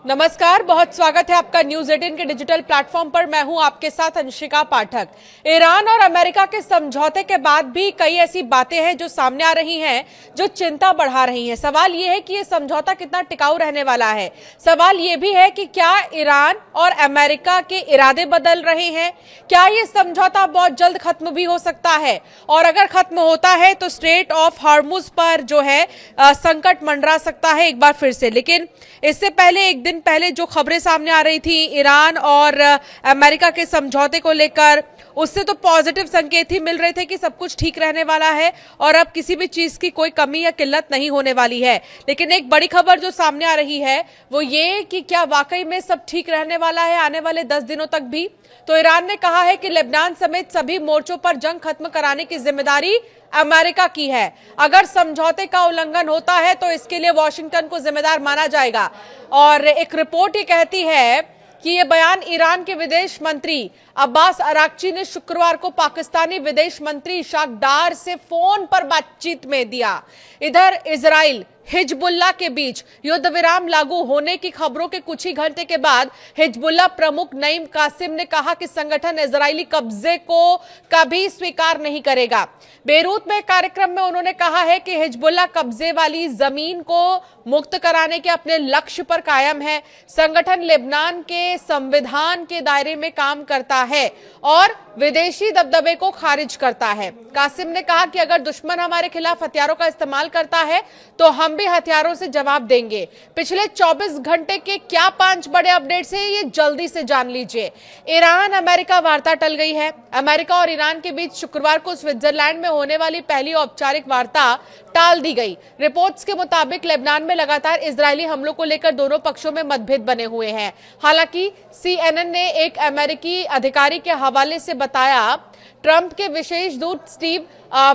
नमस्कार, बहुत स्वागत है आपका न्यूज 18 के डिजिटल प्लेटफॉर्म पर। मैं हूं आपके साथ अंशिका पाठक। ईरान और अमेरिका के समझौते के बाद भी कई ऐसी बातें हैं जो सामने आ रही हैं जो चिंता बढ़ा रही हैं। सवाल यह है कि यह समझौता कितना टिकाऊ रहने वाला है। सवाल यह भी है कि क्या ईरान और अमेरिका के इरादे बदल रहे हैं, क्या यह समझौता बहुत जल्द खत्म भी हो सकता है, और अगर खत्म होता है तो स्ट्रेट ऑफ हॉर्मुज पर जो है संकट मंडरा सकता है एक बार फिर से। लेकिन इससे पहले एक दिन पहले जो खबरें सामने आ रही थी ईरान और अमेरिका के समझौते को लेकर, उससे तो पॉजिटिव संकेत ही मिल रहे थे कि सब कुछ ठीक रहने वाला है और अब किसी भी चीज की कोई कमी या किल्लत नहीं होने वाली है। लेकिन एक बड़ी खबर जो सामने आ रही है वो ये कि क्या वाकई में सब ठीक रहने वाला है आने वाले 10 दिनों तक भी। तो ईरान ने कहा है कि लेबनान समेत सभी मोर्चों पर जंग खत्म कराने की जिम्मेदारी अमेरिका की है। अगर समझौते का उल्लंघन होता है तो इसके लिए वॉशिंगटन को जिम्मेदार माना जाएगा। और एक रिपोर्ट ये कहती है कि ये बयान ईरान के विदेश मंत्री अब्बास अराक्ची ने शुक्रवार को पाकिस्तानी विदेश मंत्री इशाक डार से फोन पर बातचीत में दिया। इधर इजराइल हिजबुल्लाह के बीच युद्ध विराम लागू होने की खबरों के कुछ ही घंटे के बाद हिजबुल्लाह प्रमुख नईम कासिम ने कहा कि संगठन इजरायली कब्जे को कभी स्वीकार नहीं करेगा। बेरूत में कार्यक्रम में उन्होंने कहा है कि हिजबुल्लाह कब्जे वाली जमीन को मुक्त कराने के अपने लक्ष्य पर कायम है। संगठन लेबनान के संविधान के दायरे में काम करता है और विदेशी दबदबे को खारिज करता है। कासिम ने कहा कि अगर दुश्मन हमारे खिलाफ हथियारों का इस्तेमाल करता है तो हम भी हथियारों से जवाब देंगे। पिछले 24 घंटे के क्या 5 बड़े अपडेट्स हैं, ये जल्दी से जान लीजिए। ईरान अमेरिका वार्ता टल गई है। अमेरिका और ईरान के बीच शुक्रवार को स्विट्जरलैंड में होने वाली पहली औपचारिक वार्ता टाल दी गई। रिपोर्ट्स के मुताबिक लेबनान में लगातार इजरायली हमलों को लेकर दोनों पक्षों में मतभेद बने हुए हैं। हालांकि CNN ने एक अमेरिकी अधिकारी के हवाले से बताया, ट्रंप के विशेष दूत स्टीव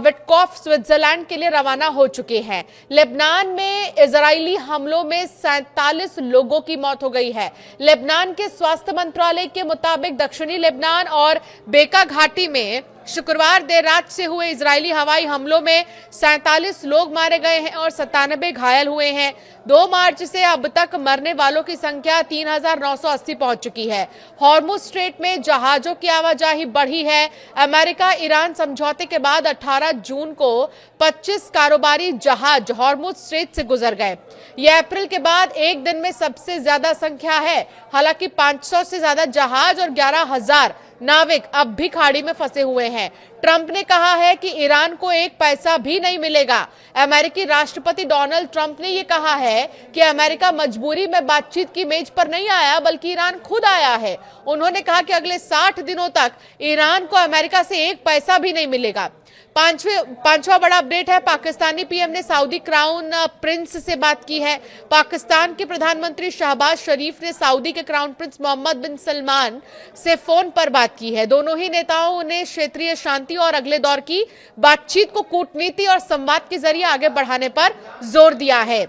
विटकॉफ स्विट्जरलैंड के लिए रवाना हो चुके हैं। लेबनान में इजरायली हमलों में 47 लोगों की मौत हो गई है। लेबनान के स्वास्थ्य मंत्रालय के मुताबिक दक्षिणी लेबनान और बेका घाटी में शुक्रवार देर रात से हुए इजरायली हवाई हमलों में 47 लोग मारे गए हैं और 97 घायल हुए हैं। 2 मार्च से अब तक मरने वालों की संख्या 3980 पहुंच चुकी है। हॉर्मुज स्ट्रेट में जहाजों की आवाजाही बढ़ी है। अमेरिका ईरान समझौते के बाद 18 जून को 25 कारोबारी जहाज हॉर्मुज स्ट्रेट से गुजर गए। यह अप्रैल के बाद एक दिन में सबसे ज्यादा संख्या है। हालांकि 500 से ज्यादा जहाज और 11,000 नाविक अब भी खाड़ी में फंसे हुए हैं। ट्रंप ने कहा है कि ईरान को एक पैसा भी नहीं मिलेगा। अमेरिकी राष्ट्रपति डोनाल्ड ट्रंप ने यह कहा है कि अमेरिका मजबूरी में बातचीत की मेज पर नहीं आया बल्कि ईरान खुद आया है। उन्होंने कहा कि अगले 60 दिनों तक ईरान को अमेरिका से एक पैसा भी नहीं मिलेगा। पांचवा बड़ा अपडेट है, पाकिस्तानी पीएम ने सऊदी क्राउन प्रिंस से बात की है। पाकिस्तान के प्रधानमंत्री शहबाज शरीफ ने सऊदी के क्राउन प्रिंस मोहम्मद बिन सलमान से फोन पर बात की है। दोनों ही नेताओं ने क्षेत्रीय शांति और अगले दौर की बातचीत को कूटनीति और संवाद के जरिए आगे बढ़ाने पर जोर दिया है।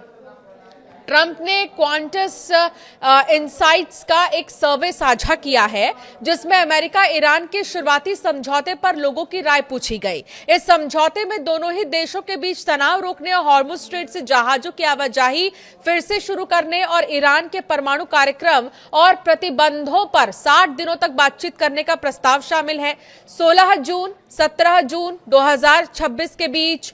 ट्रंप ने क्वांटस इनसाइट्स का एक सर्वे साझा किया है जिसमें अमेरिका ईरान के शुरुआती समझौते पर लोगों की राय पूछी गई। इस समझौते में दोनों ही देशों के बीच तनाव रोकने और हॉर्मुज स्ट्रेट से जहाजों की आवाजाही फिर से शुरू करने और ईरान के परमाणु कार्यक्रम और प्रतिबंधों पर 60 दिनों तक बातचीत करने का प्रस्ताव शामिल है। 16 जून 17 जून 2026 के बीच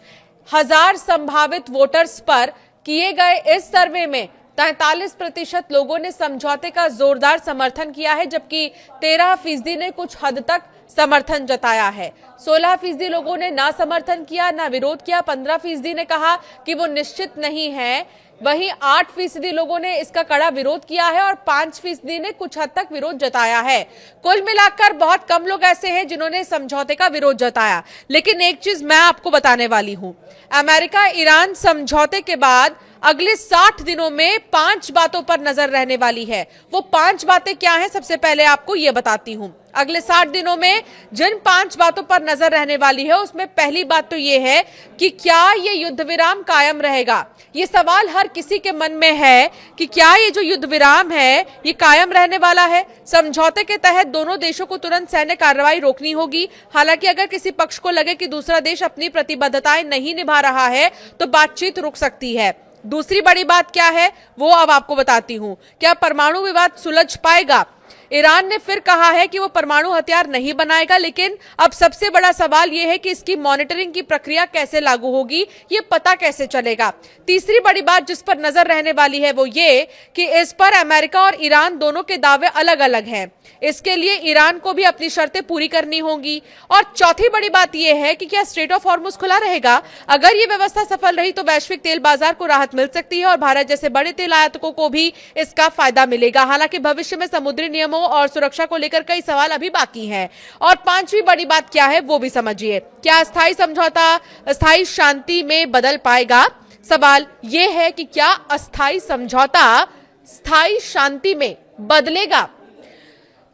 1000 संभावित वोटर्स पर किए गए इस सर्वे में 43% लोगों ने समझौते का जोरदार समर्थन किया है, जबकि 13% ने कुछ हद तक समर्थन जताया है। 16% लोगों ने ना समर्थन किया ना विरोध किया। 15% ने कहा कि वो निश्चित नहीं है। वहीं 8% लोगों ने इसका कड़ा विरोध किया है और 5% ने कुछ हद तक विरोध जताया है। कुल मिलाकर बहुत कम लोग ऐसे हैं जिन्होंने समझौते का विरोध जताया। लेकिन एक चीज मैं आपको बताने वाली हूं, अमेरिका ईरान समझौते के बाद अगले 60 दिनों में 5 बातों पर नजर रहने वाली है। वो 5 बातें क्या हैं, सबसे पहले आपको ये बताती हूं। अगले 60 दिनों में जिन 5 बातों पर नजर रहने वाली है उसमें पहली बात तो ये है कि क्या ये युद्ध विराम कायम रहेगा। ये सवाल हर किसी के मन में है कि क्या ये जो युद्ध विराम है ये कायम रहने वाला है। समझौते के तहत दोनों देशों को तुरंत सैन्य कार्रवाई रोकनी होगी। हालांकि अगर किसी पक्ष को लगे कि दूसरा देश अपनी प्रतिबद्धताएं नहीं निभा रहा है तो बातचीत रुक सकती है। दूसरी बड़ी बात क्या है वो अब आपको बताती हूं। क्या परमाणु विवाद सुलझ पाएगा? ईरान ने फिर कहा है कि वो परमाणु हथियार नहीं बनाएगा, लेकिन अब सबसे बड़ा सवाल यह है कि इसकी मॉनिटरिंग की प्रक्रिया कैसे लागू होगी, ये पता कैसे चलेगा। तीसरी बड़ी बात जिस पर नजर रहने वाली है वो ये कि इस पर अमेरिका और ईरान दोनों के दावे अलग अलग हैं। इसके लिए ईरान को भी अपनी शर्तें पूरी करनी होंगी। और चौथी बड़ी बात यह है कि क्या स्ट्रेट ऑफ हॉर्मुज खुला रहेगा? अगर ये व्यवस्था सफल रही तो वैश्विक तेल बाजार को राहत मिल सकती है और भारत जैसे बड़े तेल आयातकों को भी इसका फायदा मिलेगा। हालांकि भविष्य में समुद्री नियमों और सुरक्षा को लेकर कई सवाल अभी बाकी हैं। और पांचवी बड़ी बात क्या है वो भी समझिए। क्या अस्थायी समझौता अस्थायी शांति में बदल पाएगा? सवाल यह है कि क्या अस्थायी समझौता स्थायी शांति में बदलेगा?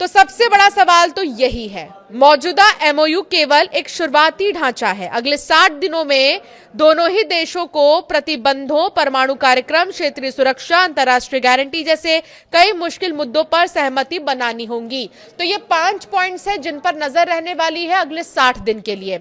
तो सबसे बड़ा सवाल तो यही है। मौजूदा एमओयू केवल एक शुरुआती ढांचा है। अगले 60 दिनों में दोनों ही देशों को प्रतिबंधों, परमाणु कार्यक्रम, क्षेत्रीय सुरक्षा, अंतर्राष्ट्रीय गारंटी जैसे कई मुश्किल मुद्दों पर सहमति बनानी होगी। तो ये 5 पॉइंट्स हैं जिन पर नजर रहने वाली है अगले 60 दिन के लिए।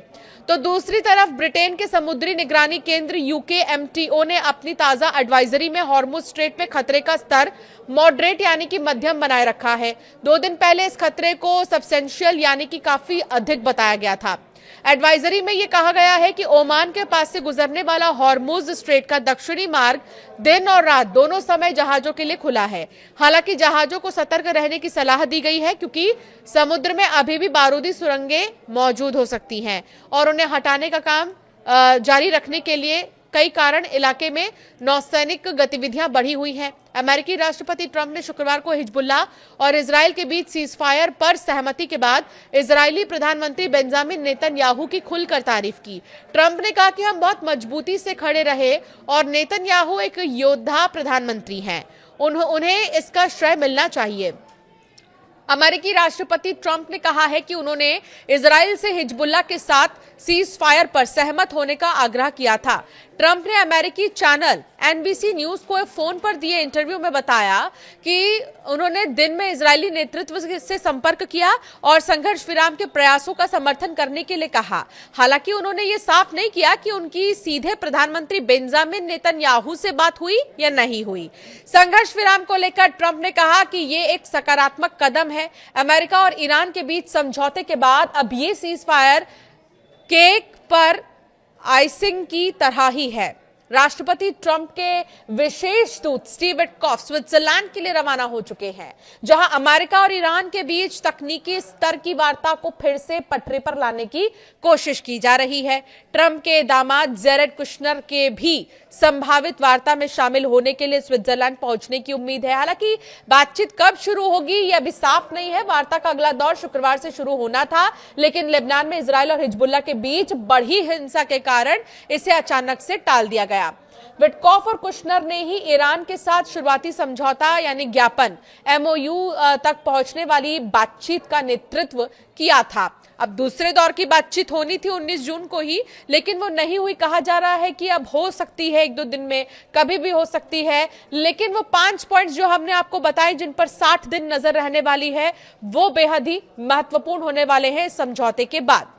तो दूसरी तरफ ब्रिटेन के समुद्री निगरानी केंद्र यूकेएमटीओ ने अपनी ताजा एडवाइजरी में हॉर्मुज स्ट्रेट में खतरे का स्तर मॉडरेट यानी कि मध्यम बनाए रखा है। 2 दिन पहले इस खतरे को सब्सटेंशियल यानी कि काफी अधिक बताया गया था। एडवाइजरी में यह कहा गया है कि ओमान के पास से गुजरने वाला हॉर्मुज स्ट्रेट का दक्षिणी मार्ग दिन और रात दोनों समय जहाजों के लिए खुला है। हालांकि जहाजों को सतर्क रहने की सलाह दी गई है क्योंकि समुद्र में अभी भी बारूदी सुरंगें मौजूद हो सकती हैं और उन्हें हटाने का काम जारी रखने के लिए कई कारण इलाके में नौसैनिक गतिविधियां बढ़ी हुई हैं। अमेरिकी राष्ट्रपति ट्रंप ने शुक्रवार को हिजबुल्लाह और इजराइल के बीच सीजफायर पर सहमति के बाद इजरायली प्रधानमंत्री बेंजामिन नेतन्याहू की खुलकर तारीफ की। ट्रंप ने कहा कि हम बहुत मजबूती से खड़े रहे और नेतन्याहू एक योद्धा प्रधानमंत्री हैं, उन्हें इसका श्रेय मिलना चाहिए। अमेरिकी राष्ट्रपति ट्रंप ने कहा है कि उन्होंने इजराइल से हिजबुल्लाह के साथ सीज फायर पर सहमत होने का आग्रह किया था। ट्रंप ने अमेरिकी चैनल एनबीसी न्यूज को एक फोन पर दिए इंटरव्यू में बताया कि उन्होंने दिन में इजरायली नेतृत्व से संपर्क किया और संघर्ष विराम के प्रयासों का समर्थन करने के लिए कहा। हालांकि उन्होंने ये साफ नहीं किया कि उनकी सीधे प्रधानमंत्री बेंजामिन नेतन्याहू से बात हुई या नहीं हुई। संघर्ष विराम को लेकर ट्रंप ने कहा कि ये एक सकारात्मक कदम है। अमेरिका और ईरान के बीच समझौते के बाद अब ये सीज फायर केक पर आइसिंग की तरह ही है। राष्ट्रपति ट्रंप के विशेष दूत स्टीव विटकॉफ स्विट्जरलैंड के लिए रवाना हो चुके हैं, जहां अमेरिका और ईरान के बीच तकनीकी स्तर की वार्ता को फिर से पटरी पर लाने की कोशिश की जा रही है। ट्रंप के दामाद जेरेड कुशनर के भी संभावित वार्ता में शामिल होने के लिए स्विट्जरलैंड पहुंचने की उम्मीद है। हालांकि बातचीत कब शुरू होगी यह अभी साफ नहीं है। वार्ता का अगला दौर शुक्रवार से शुरू होना था, लेकिन लेबनान में इजरायल और हिजबुल्लाह के बीच बढ़ी हिंसा के कारण इसे अचानक से टाल दिया गया। विटकॉफ और कुशनर ने ही ईरान के साथ शुरुआती समझौता यानी ज्ञापन एमओयू तक पहुंचने वाली बातचीत का नेतृत्व किया था। अब दूसरे दौर की बातचीत होनी थी 19 जून को ही, लेकिन वो नहीं हुई। कहा जा रहा है कि अब हो सकती है 1-2 दिन में, कभी भी हो सकती है। लेकिन वो 5 पॉइंट्स जो हमने आपको बताए जिन पर 60 दिन नजर रहने वाली है वो बेहद ही महत्वपूर्ण होने वाले हैं इस समझौते के बाद।